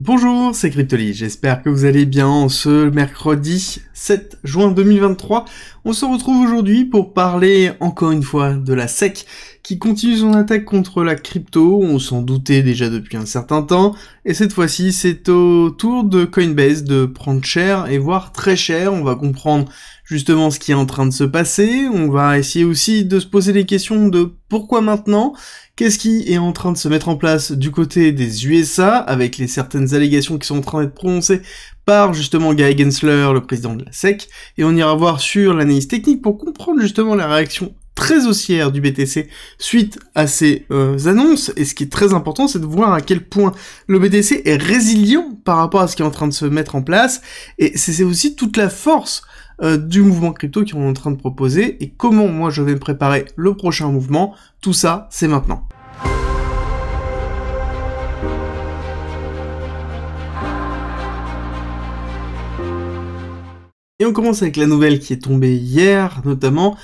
Bonjour, c'est Cryptoly, j'espère que vous allez bien ce mercredi 7 juin 2023. On se retrouve aujourd'hui pour parler encore une fois de la SEC qui continue son attaque contre la crypto, on s'en doutait déjà depuis un certain temps, et cette fois-ci c'est au tour de Coinbase de prendre cher et voire très cher. On va comprendre justement ce qui est en train de se passer, on va essayer aussi de se poser les questions de pourquoi maintenant. Qu'est-ce qui est en train de se mettre en place du côté des USA, avec les certaines allégations qui sont en train d'être prononcées par justement Gary Gensler, le président de la SEC, et on ira voir sur l'analyse technique pour comprendre justement la réaction très haussière du BTC suite à ces annonces, et ce qui est très important, c'est de voir à quel point le BTC est résilient par rapport à ce qui est en train de se mettre en place, et c'est aussi toute la force du mouvement crypto qu'on est en train de proposer, et comment moi je vais me préparer le prochain mouvement. Tout ça, c'est maintenant. Et on commence avec la nouvelle qui est tombée hier, notamment.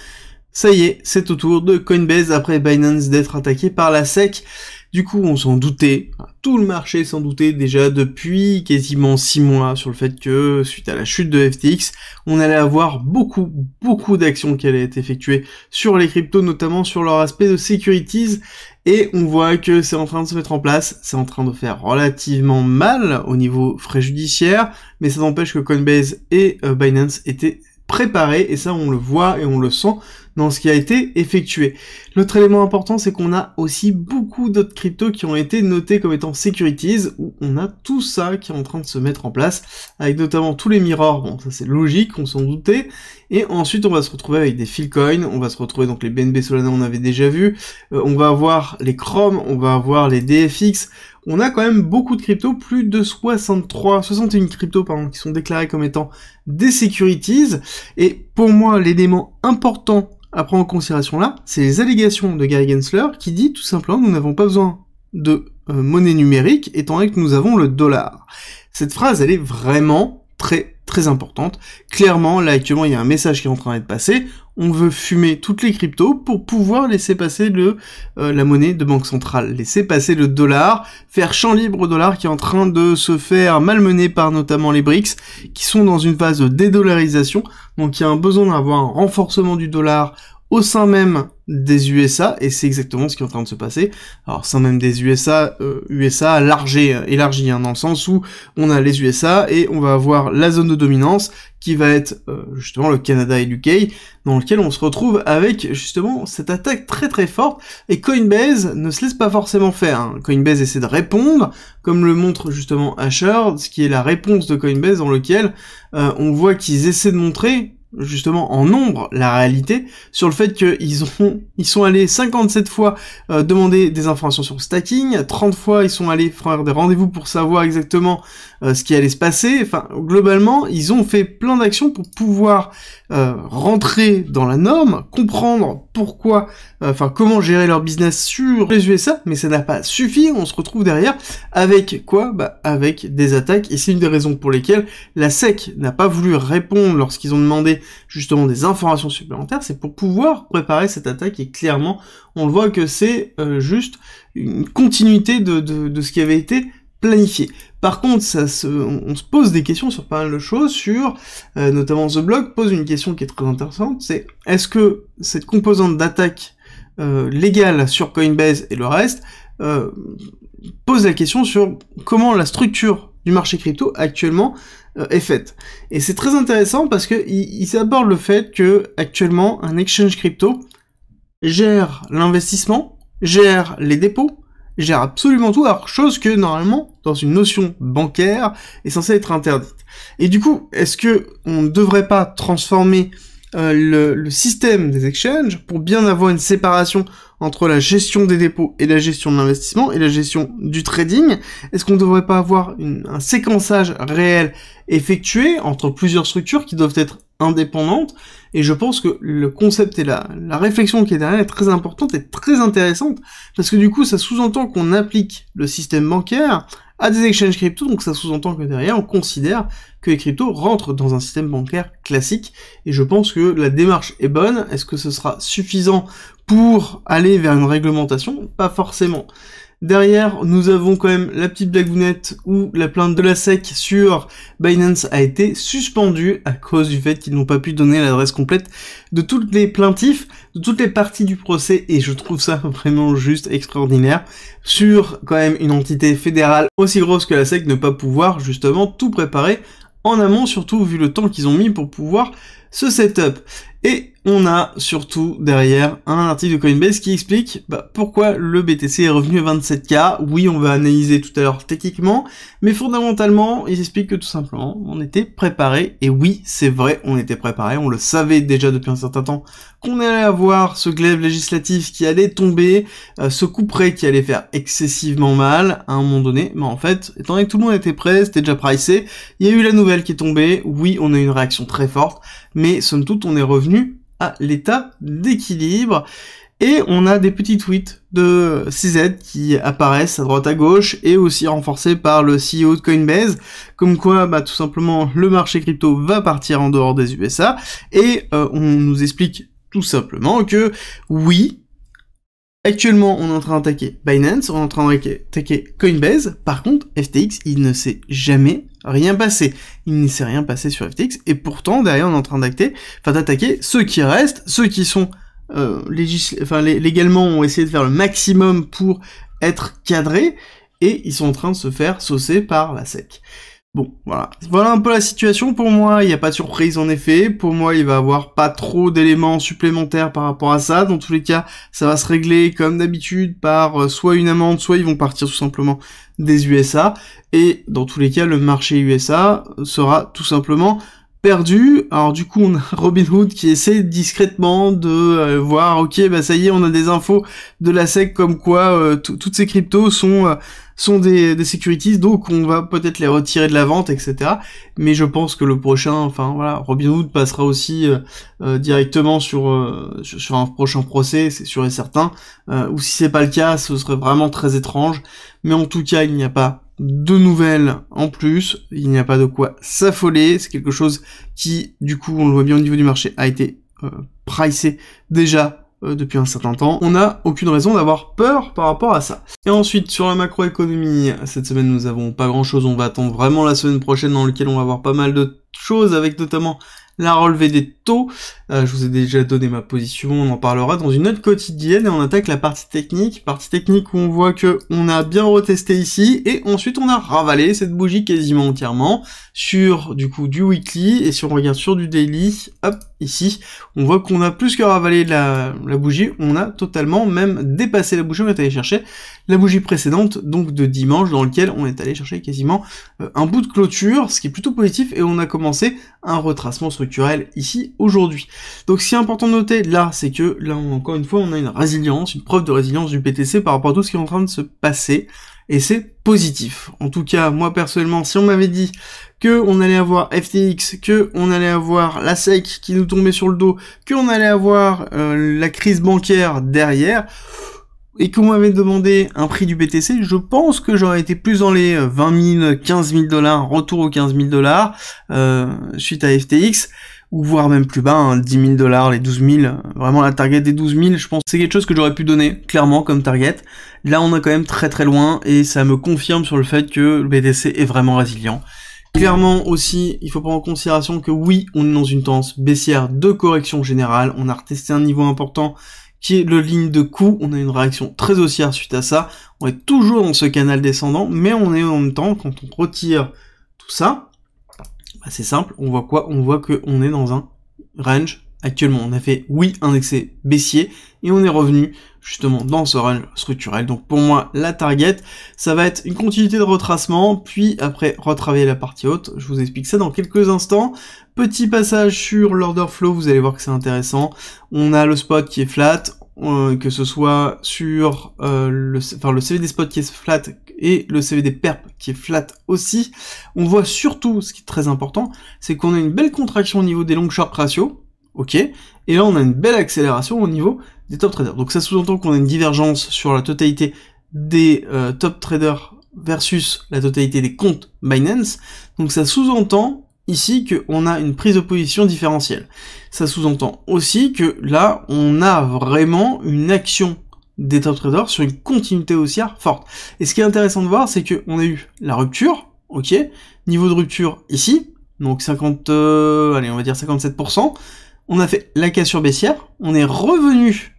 Ça y est, c'est au tour de Coinbase après Binance d'être attaqué par la SEC. Du coup, on s'en doutait, tout le marché s'en doutait déjà depuis quasiment 6 mois sur le fait que, suite à la chute de FTX, on allait avoir beaucoup d'actions qui allaient être effectuées sur les cryptos, notamment sur leur aspect de securities, et on voit que c'est en train de se mettre en place, c'est en train de faire relativement mal au niveau frais judiciaires, mais ça n'empêche que Coinbase et Binance étaient préparés, et ça on le voit et on le sent dans ce qui a été effectué. L'autre élément important, c'est qu'on a aussi beaucoup d'autres cryptos qui ont été notés comme étant securities, où on a tout ça qui est en train de se mettre en place, avec notamment tous les mirrors, bon ça c'est logique, on s'en doutait, et ensuite on va se retrouver avec des Filecoin, on va se retrouver donc les BNB Solana on avait déjà vu, on va avoir les Chrome, on va avoir les DFX, on a quand même beaucoup de cryptos, plus de 61 cryptos pardon, qui sont déclarés comme étant des securities, et pour moi l'élément important à prendre en considération là, c'est les allégations de Gary Gensler qui dit tout simplement nous n'avons pas besoin de monnaie numérique étant donné que nous avons le dollar. Cette phrase elle est vraiment très importante. Clairement là actuellement il y a un message qui est en train d'être passé, on veut fumer toutes les cryptos pour pouvoir laisser passer la monnaie de banque centrale, laisser passer le dollar, faire champ libre au dollar qui est en train de se faire malmener par notamment les BRICS qui sont dans une phase de dédollarisation, donc il y a un besoin d'avoir un renforcement du dollar au sein même des USA, et c'est exactement ce qui est en train de se passer. Alors, sein même des USA, USA élargi, dans le sens où on a les USA, et on va avoir la zone de dominance, qui va être justement le Canada et l'UK, dans lequel on se retrouve avec justement cette attaque très forte, et Coinbase ne se laisse pas forcément faire, hein. Coinbase essaie de répondre, comme le montre justement Asher, ce qui est la réponse de Coinbase, dans lequel on voit qu'ils essaient de montrer justement en nombre la réalité sur le fait qu'ils sont allés 57 fois demander des informations sur le stacking, 30 fois ils sont allés faire des rendez-vous pour savoir exactement ce qui allait se passer. Enfin globalement ils ont fait plein d'actions pour pouvoir rentrer dans la norme, comprendre pourquoi, comment gérer leur business sur les USA, mais ça n'a pas suffi. On se retrouve derrière avec quoi? Avec des attaques, et c'est une des raisons pour lesquelles la SEC n'a pas voulu répondre lorsqu'ils ont demandé justement des informations supplémentaires, c'est pour pouvoir préparer cette attaque, et clairement on le voit que c'est juste une continuité de ce qui avait été planifié. Par contre, on se pose des questions sur pas mal de choses, sur notamment The Block pose une question qui est très intéressante, c'est est-ce que cette composante d'attaque légale sur Coinbase et le reste pose la question sur comment la structure du marché crypto actuellement est faite. Et c'est très intéressant parce que il aborde le fait que actuellement un exchange crypto gère l'investissement, gère les dépôts, gère absolument tout, alors chose que normalement dans une notion bancaire est censée être interdite. Et du coup, est-ce que on ne devrait pas transformer le système des exchanges pour bien avoir une séparation entre la gestion des dépôts et la gestion de l'investissement et la gestion du trading? Est-ce qu'on ne devrait pas avoir un séquençage réel effectué entre plusieurs structures qui doivent être indépendantes? Et je pense que le concept et la réflexion qui est derrière est très importante et très intéressante, parce que du coup ça sous-entend qu'on applique le système bancaire à des exchanges crypto, donc ça sous-entend que derrière on considère que les cryptos rentrent dans un système bancaire classique, et je pense que la démarche est bonne. Est-ce que ce sera suffisant pour aller vers une réglementation? Pas forcément. Derrière, nous avons quand même la petite blagounette où la plainte de la SEC sur Binance a été suspendue à cause du fait qu'ils n'ont pas pu donner l'adresse complète de tous les plaintifs, de toutes les parties du procès, et je trouve ça vraiment juste extraordinaire, sur quand même une entité fédérale aussi grosse que la SEC, ne pas pouvoir justement tout préparer en amont, surtout vu le temps qu'ils ont mis pour pouvoir ce setup. Et on a surtout derrière un article de Coinbase qui explique pourquoi le BTC est revenu à 27K. Oui, on va analyser tout à l'heure techniquement, mais fondamentalement, ils expliquent que tout simplement, on était préparé. Et oui, c'est vrai, on était préparé. On le savait déjà depuis un certain temps qu'on allait avoir ce glaive législatif qui allait tomber, ce coup près qui allait faire excessivement mal à un moment donné. Mais en fait, étant donné que tout le monde était prêt, c'était déjà pricé, il y a eu la nouvelle qui est tombée. Oui, on a eu une réaction très forte, mais somme toute, on est revenu à l'état d'équilibre. Et on a des petits tweets de CZ qui apparaissent à droite à gauche et aussi renforcés par le CEO de Coinbase, comme quoi tout simplement le marché crypto va partir en dehors des USA, et on nous explique tout simplement que oui, actuellement on est en train d'attaquer Binance, on est en train d'attaquer Coinbase, par contre FTX il ne s'est jamais rien passé. Il ne s'est rien passé sur FTX, et pourtant derrière on est en train d'attaquer ceux qui restent, ceux qui sont légalement ont essayé de faire le maximum pour être cadrés, et ils sont en train de se faire saucer par la SEC. Bon, voilà un peu la situation. Pour moi, il n'y a pas de surprise en effet. Pour moi, il va y avoir pas trop d'éléments supplémentaires par rapport à ça. Dans tous les cas, ça va se régler comme d'habitude par soit une amende, soit ils vont partir tout simplement des USA. Et dans tous les cas, le marché USA sera tout simplement perdu. Alors du coup, on a Robinhood qui essaie discrètement de voir, ok, ça y est, on a des infos de la SEC comme quoi toutes ces cryptos sont des securities, donc on va peut-être les retirer de la vente, etc. Mais je pense que le prochain, Robinhood passera aussi directement sur un prochain procès, c'est sûr et certain. Ou si c'est pas le cas, ce serait vraiment très étrange. Mais en tout cas, il n'y a pas de nouvelles en plus, il n'y a pas de quoi s'affoler, c'est quelque chose qui, du coup, on le voit bien au niveau du marché, a été pricé déjà depuis un certain temps. On n'a aucune raison d'avoir peur par rapport à ça. Et ensuite, sur la macroéconomie, cette semaine nous avons pas grand chose, on va attendre vraiment la semaine prochaine dans laquelle on va avoir pas mal de choses, avec notamment la relevée des taux. Je vous ai déjà donné ma position, on en parlera dans une note quotidienne, et on attaque la partie technique où on voit que on a bien retesté ici, et ensuite on a ravalé cette bougie quasiment entièrement sur du coup du weekly, et si on regarde sur du daily, hop, ici, on voit qu'on a plus que ravalé la bougie, on a totalement même dépassé la bougie, on est allé chercher la bougie précédente, donc de dimanche, dans lequel on est allé chercher quasiment un bout de clôture, ce qui est plutôt positif, et on a commencé un retracement structurel ici aujourd'hui. Donc ce qui est important de noter là, c'est que là encore une fois on a une résilience, une preuve de résilience du BTC par rapport à tout ce qui est en train de se passer, et c'est positif. En tout cas, moi personnellement, si on m'avait dit que on allait avoir FTX, que on allait avoir la SEC qui nous tombait sur le dos, que on allait avoir la crise bancaire derrière, et qu'on m'avait demandé un prix du BTC, je pense que j'aurais été plus dans les 20 000, 15 000 $, retour aux 15 000 $, suite à FTX, ou voire même plus bas, 10 000 $, les 12 000, vraiment la target des 12 000, je pense que c'est quelque chose que j'aurais pu donner, clairement, comme target. Là, on est quand même très très loin, et ça me confirme sur le fait que le BTC est vraiment résilient. Clairement aussi, il faut prendre en considération que oui, on est dans une tendance baissière de correction générale, on a retesté un niveau important qui est le ligne de coup, on a une réaction très haussière suite à ça, on est toujours dans ce canal descendant, mais on est en même temps, quand on retire tout ça, c'est simple, on voit quoi? On voit qu'on est dans un range actuellement. On a fait, oui, un excès baissier, et on est revenu justement dans ce range structurel. Donc pour moi, la target, ça va être une continuité de retracement, puis après retravailler la partie haute. Je vous explique ça dans quelques instants. Petit passage sur l'order flow, vous allez voir que c'est intéressant. On a le spot qui est flat, que ce soit sur le CVD spot qui est flat et le CVD perp qui est flat aussi. On voit surtout, ce qui est très important, c'est qu'on a une belle contraction au niveau des long short ratios, ok, et là on a une belle accélération au niveau des top traders. Donc ça sous-entend qu'on a une divergence sur la totalité des top traders versus la totalité des comptes Binance. Donc ça sous-entend ici qu'on a une prise de position différentielle. Ça sous-entend aussi que là, on a vraiment une action des top traders sur une continuité haussière forte. Et ce qui est intéressant de voir, c'est qu'on a eu la rupture, ok, niveau de rupture ici, donc 50, allez, on va dire 57%, on a fait la cassure baissière, on est revenu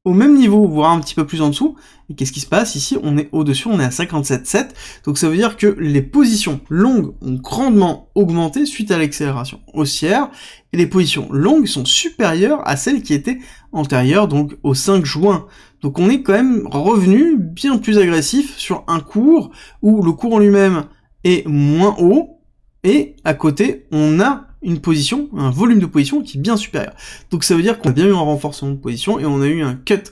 au même niveau, voire un petit peu plus en dessous, et qu'est-ce qui se passe ici? On est au-dessus, on est à 57,7, donc ça veut dire que les positions longues ont grandement augmenté suite à l'accélération haussière, et les positions longues sont supérieures à celles qui étaient antérieures, donc au 5 juin. Donc on est quand même revenu bien plus agressif sur un cours où le cours en lui-même est moins haut, et à côté, on a une position, un volume de position qui est bien supérieur. Donc ça veut dire qu'on a bien eu un renforcement de position et on a eu un cut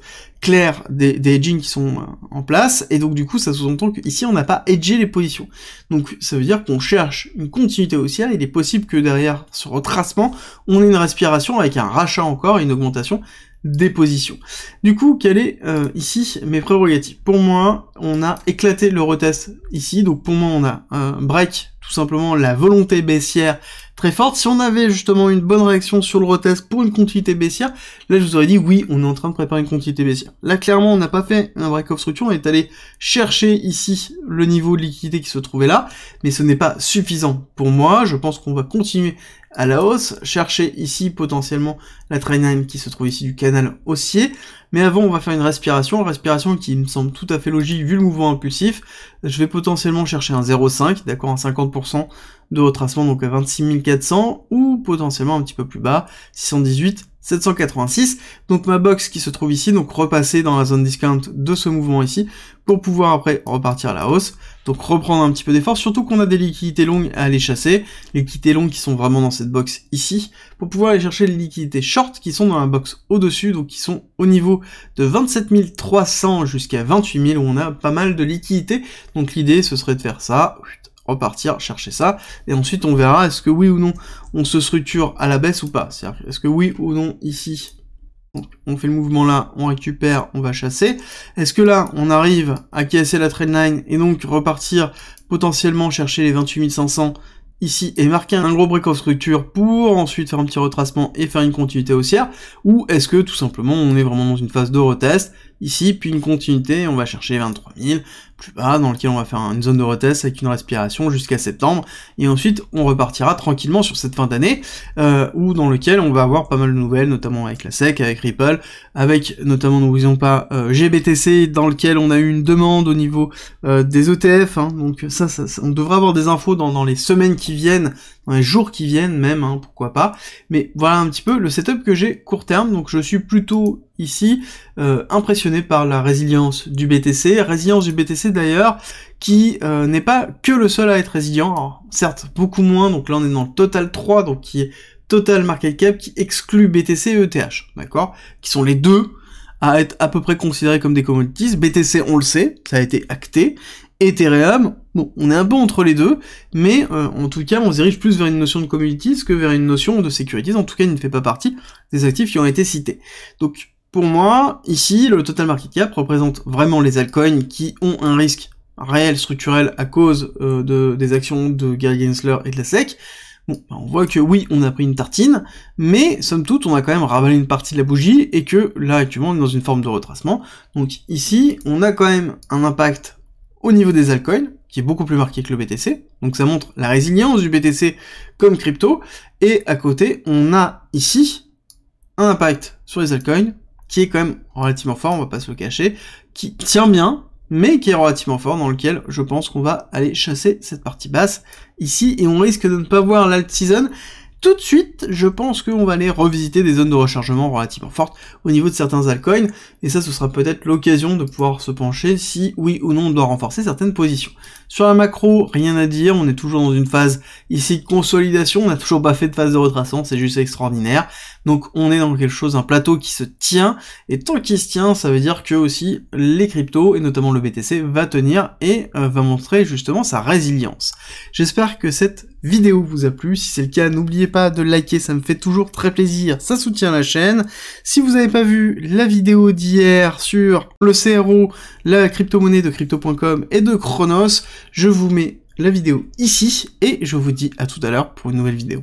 clair des hedging qui sont en place, et donc du coup ça sous-entend qu'ici on n'a pas hedgé les positions. Donc ça veut dire qu'on cherche une continuité haussière, il est possible que derrière ce retracement, on ait une respiration avec un rachat encore et une augmentation des positions. Du coup, quelle est ici mes prérogatives? Pour moi, on a éclaté le retest ici, donc pour moi on a un break, tout simplement la volonté baissière très forte. Si on avait justement une bonne réaction sur le retest pour une continuité baissière, là je vous aurais dit oui, on est en train de préparer une continuité baissière. Là clairement on n'a pas fait un break-off structure, on est allé chercher ici le niveau de liquidité qui se trouvait là, mais ce n'est pas suffisant pour moi. Je pense qu'on va continuer à la hausse, chercher ici potentiellement la trendline qui se trouve ici du canal haussier, mais avant on va faire une respiration qui me semble tout à fait logique vu le mouvement impulsif. Je vais potentiellement chercher un 0,5, d'accord, un 50% de retracement, donc à 26 400, ou potentiellement un petit peu plus bas, 618 786, donc ma box qui se trouve ici, donc repasser dans la zone discount de ce mouvement ici, pour pouvoir après repartir à la hausse, donc reprendre un petit peu d'effort, surtout qu'on a des liquidités longues à aller chasser, les liquidités longues qui sont vraiment dans cette box ici, pour pouvoir aller chercher les liquidités short qui sont dans la box au-dessus, donc qui sont au niveau de 27 300 jusqu'à 28 000, où on a pas mal de liquidités, donc l'idée ce serait de faire ça, repartir, chercher ça, et ensuite on verra est-ce que oui ou non on se structure à la baisse ou pas, c'est-à-dire est-ce que oui ou non ici, donc on fait le mouvement là, on récupère, on va chasser, est-ce que là on arrive à casser la trendline et donc repartir potentiellement chercher les 28 500 ici et marquer un gros break-off structure pour ensuite faire un petit retracement et faire une continuité haussière, ou est-ce que tout simplement on est vraiment dans une phase de retest, ici, puis une continuité, on va chercher 23 000, plus bas, dans lequel on va faire une zone de retest avec une respiration jusqu'à septembre, et ensuite on repartira tranquillement sur cette fin d'année, ou dans lequel on va avoir pas mal de nouvelles, notamment avec la SEC, avec Ripple, avec notamment, n'oublions pas, GBTC, dans lequel on a eu une demande au niveau des ETF, hein, donc ça, on devrait avoir des infos dans les semaines qui viennent, dans les jours qui viennent même, hein, pourquoi pas, mais voilà un petit peu le setup que j'ai court terme, donc je suis plutôt ici impressionné par la résilience du BTC d'ailleurs, qui n'est pas que le seul à être résilient, alors, certes beaucoup moins, donc là on est dans le Total 3, donc qui est Total Market Cap, qui exclut BTC et ETH, d'accord, qui sont les deux à être à peu près considérés comme des commodities. BTC on le sait, ça a été acté, Ethereum, bon, on est un peu entre les deux, mais en tout cas, on se dirige plus vers une notion de commodities que vers une notion de securities, en tout cas, il ne fait pas partie des actifs qui ont été cités. Donc, pour moi, ici, le total market cap représente vraiment les altcoins qui ont un risque réel, structurel, à cause des actions de Gary Gensler et de la SEC. Bon, on voit que oui, on a pris une tartine, mais somme toute, on a quand même ravalé une partie de la bougie, et que là, actuellement, on est dans une forme de retracement. Donc ici, on a quand même un impact au niveau des altcoins, qui est beaucoup plus marqué que le BTC, donc ça montre la résilience du BTC comme crypto, et à côté, on a ici un impact sur les altcoins, qui est quand même relativement fort, on va pas se le cacher, qui tient bien, mais qui est relativement fort, dans lequel je pense qu'on va aller chasser cette partie basse ici, et on risque de ne pas voir l'alt season. Tout de suite, je pense qu'on va aller revisiter des zones de rechargement relativement fortes au niveau de certains altcoins, et ça, ce sera peut-être l'occasion de pouvoir se pencher si, oui ou non, on doit renforcer certaines positions. Sur la macro, rien à dire, on est toujours dans une phase ici de consolidation, on n'a toujours pas fait de phase de retracement, c'est juste extraordinaire. Donc on est dans quelque chose, un plateau qui se tient, et tant qu'il se tient, ça veut dire que aussi les cryptos, et notamment le BTC, va tenir et va montrer justement sa résilience. J'espère que cette vidéo vous a plu, si c'est le cas, n'oubliez pas de liker, ça me fait toujours très plaisir, ça soutient la chaîne. Si vous n'avez pas vu la vidéo d'hier sur le CRO, la crypto-monnaie de crypto.com et de Chronos, je vous mets la vidéo ici, et je vous dis à tout à l'heure pour une nouvelle vidéo.